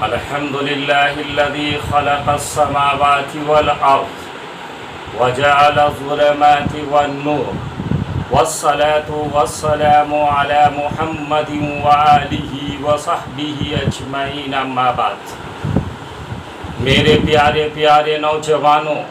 الحمد لله الذي خلق السماوات والأرض وجعل الظلمات والنور والصلاة والسلام على محمد وآله وصحبه أجمعين أما بعد. میرے پیارے پیارے نوجوانوں،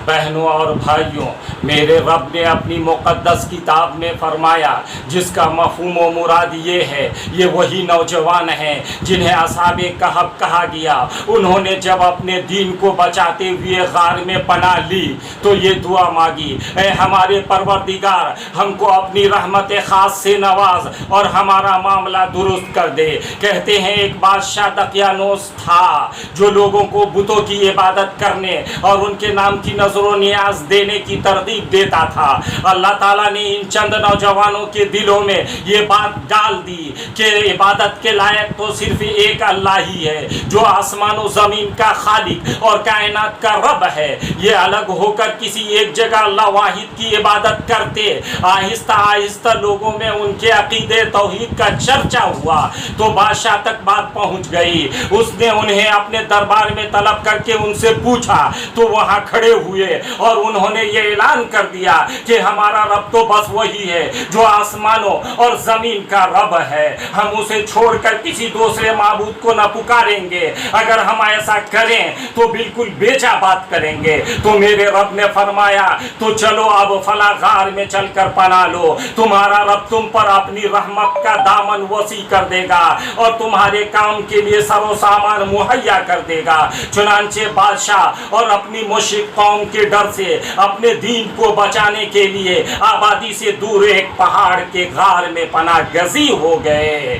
بہنوں اور بھائیوں، میرے رب نے اپنی مقدس کتاب میں فرمایا جس کا مفہوم و مراد یہ ہے، یہ وہی نوجوان ہیں جنہیں اصحاب کہف کہا گیا. انہوں نے جب اپنے دین کو بچاتے ہوئے غار میں پناہ لی تو یہ دعا مانگی، اے ہمارے پروردگار، ہم کو اپنی رحمت خاص سے نواز اور ہمارا معاملہ درست کر دے. کہتے ہیں ایک بادشاہ دقیانوس تھا جو لوگوں کو بتوں کی عبادت کرنے اور ان کے نام کی نظر و نیاز دینے کی ترغیب دیتا تھا. اللہ تعالیٰ نے ان چند نوجوانوں کے دلوں میں یہ بات ڈال دی کہ عبادت کے لائق تو صرف ایک اللہ ہی ہے جو آسمان و زمین کا خالق اور کائنات کا رب ہے. یہ الگ ہو کر کسی ایک جگہ اللہ واحد کی عبادت کرتے. آہستہ آہستہ لوگوں میں ان کے عقیدے توحید کا چرچا ہوا تو بادشاہ تک بات پہنچ گئی. اس نے انہیں اپنے دربار میں طلب کر کے ان سے پوچھا تو وہاں کھڑے ہوئے اور انہوں نے یہ اعلان کر دیا کہ ہمارا رب تو بس وہی ہے جو آسمانوں اور زمین کا رب ہے. ہم اسے چھوڑ کر کسی دوسرے معبود کو نہ پکاریں گے. اگر ہم ایسا کریں تو بالکل بیجا بات کریں گے. تو میرے رب نے فرمایا تو چلو اب فلاں غار میں چل کر پناہ لو. تمہارا رب تم پر اپنی رحمت کا دامن وسیع کر دے گا اور تمہارے کام کے لیے سر و سامان مہیا کر دے گا. چنانچہ بادشاہ اور اپنی مشرک قوم کے ڈر سے اپنے دین کو بچانے کے لیے آبادی سے دور ایک پہاڑ کے غار میں پناہ گزین ہو گئے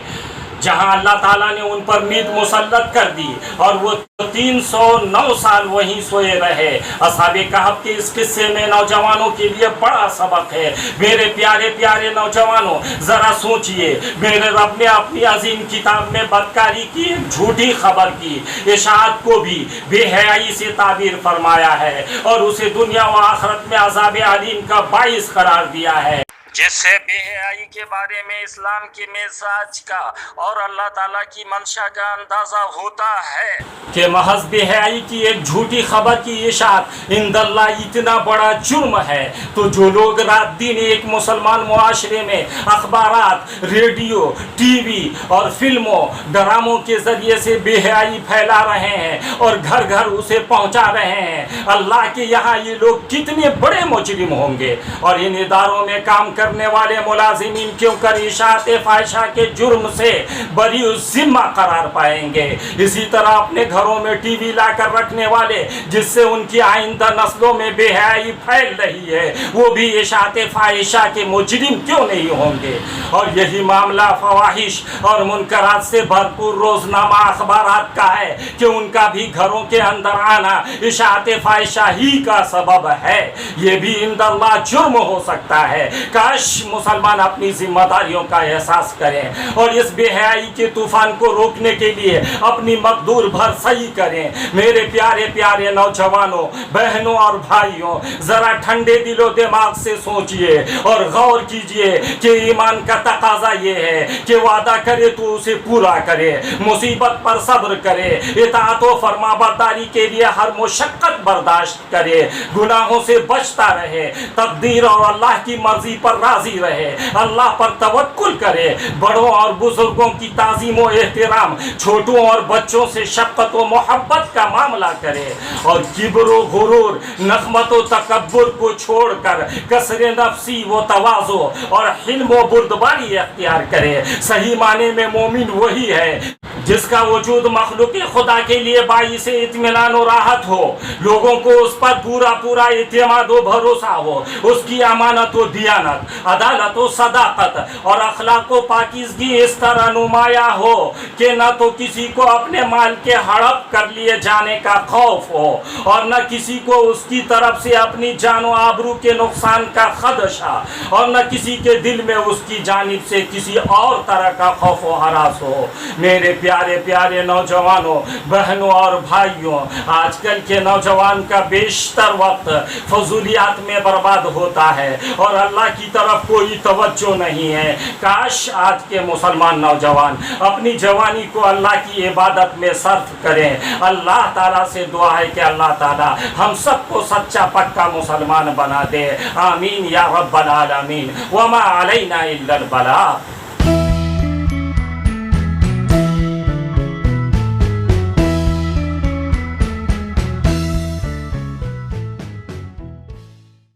جہاں اللہ تعالیٰ نے ان پر نیند مسلط کر دی اور وہ 309 سال وہیں سوئے رہے. اصحاب کہف کے اس قصے میں نوجوانوں کے لیے بڑا سبق ہے. میرے پیارے پیارے نوجوانوں، ذرا سوچئے، میرے رب نے اپنی عظیم کتاب میں بدکاری کی ایک جھوٹی خبر کی اشاعت کو بھی بے حیائی سے تعبیر فرمایا ہے اور اسے دنیا و آخرت میں عذاب علیم کا باعث قرار دیا ہے. جس سے بے حیائی کے بارے میں اسلام کے مزاج کا اور اللہ تعالیٰ کی منشا کا اندازہ ہوتا ہے کہ محض بے حیائی کی ایک جھوٹی خبر کی اشاعت عند اللہ اتنا بڑا جرم ہے. تو جو لوگ رات دن ایک مسلمان معاشرے میں اخبارات، ریڈیو، ٹی وی اور فلموں، ڈراموں کے ذریعے سے بے حیائی پھیلا رہے ہیں اور گھر گھر اسے پہنچا رہے ہیں، اللہ کے یہاں یہ لوگ کتنے بڑے مجرم ہوں گے. اور ان اداروں میں کام کرنے والے ملازمین کیوں کر اشاعت فاحشہ کے جرم سے بری ذمہ قرار پائیں گے. اسی طرح اپنے گھروں میں ٹی وی لا کر رکھنے والے جس سے ان کی آئندہ نسلوں میں بے حیائی پھیل رہی ہے، وہ بھی اشاعت فاحشہ کے مجرم کیوں نہیں ہوں گے. اور یہی معاملہ فواحش اور منکرات سے بھرپور روزنامہ اخبارات کا ہے کہ ان کا بھی گھروں کے اندر آنا اشاعت فاحشہ ہی کا سبب ہے. یہ بھی عند اللہ جرم ہو سکتا ہے. کاش مسلمان اپنی ذمہ داریوں کا احساس کریں اور اس بے حیائی کے طوفان کو روکنے کے لیے اپنی مقدور بھر سعی کریں. میرے پیارے پیارے نوجوانوں، بہنوں اور بھائیوں، ذرا ٹھنڈے دل و دماغ سے سوچئے اور غور کیجئے کہ ایمان کا تقاضا یہ ہے کہ وعدہ کرے تو اسے پورا کرے، مصیبت پر صبر کرے، اطاعت و فرما برداری کے لیے ہر مشقت برداشت کرے، گناہوں سے بچتا رہے، تقدیر اور اللہ کی مرضی پر راضی رہے، اللہ پر توکل کرے، بڑوں اور بزرگوں کی تعظیم و احترام، چھوٹوں اور بچوں سے شفقت و محبت کا معاملہ کرے اور کبر و غرور، نخمت و تکبر کو چھوڑ کر کسر نفسی و تواضع اور حلم و بردباری اختیار کرے. صحیح معنی میں مومن وہی ہے جس کا وجود مخلوق خدا کے لیے باعث اطمینان و راحت ہو، لوگوں کو اس پر پورا پورا اعتماد و بھروسہ ہو، اس کی امانت و دیانت، عدالت و صداقت اور اخلاق و پاکیزگی اس طرح نمایاں ہو کہ نہ تو کسی کو اپنے مال کے ہڑپ کر لیے جانے کا خوف ہو اور نہ کسی کو اس کی طرف سے اپنی جان و آبرو کے نقصان کا خدشہ اور نہ کسی کے دل میں اس کی جانب سے کسی اور طرح کا خوف و ہراس ہو. میرے پیارے پیارے نوجوانوں، بہنوں اور بھائیوں، آج کل کے نوجوان کا بیشتر وقت فضولیات میں برباد ہوتا ہے اور اللہ کی طرف کوئی توجہ نہیں ہے. کاش آج کے مسلمان نوجوان اپنی جوانی کو اللہ کی عبادت میں صرف کریں. اللہ تعالیٰ سے دعا ہے کہ اللہ تعالیٰ ہم سب کو سچا پکا مسلمان بنا دے. آمین یا رب العالمین. وما علینا الا البلاغ.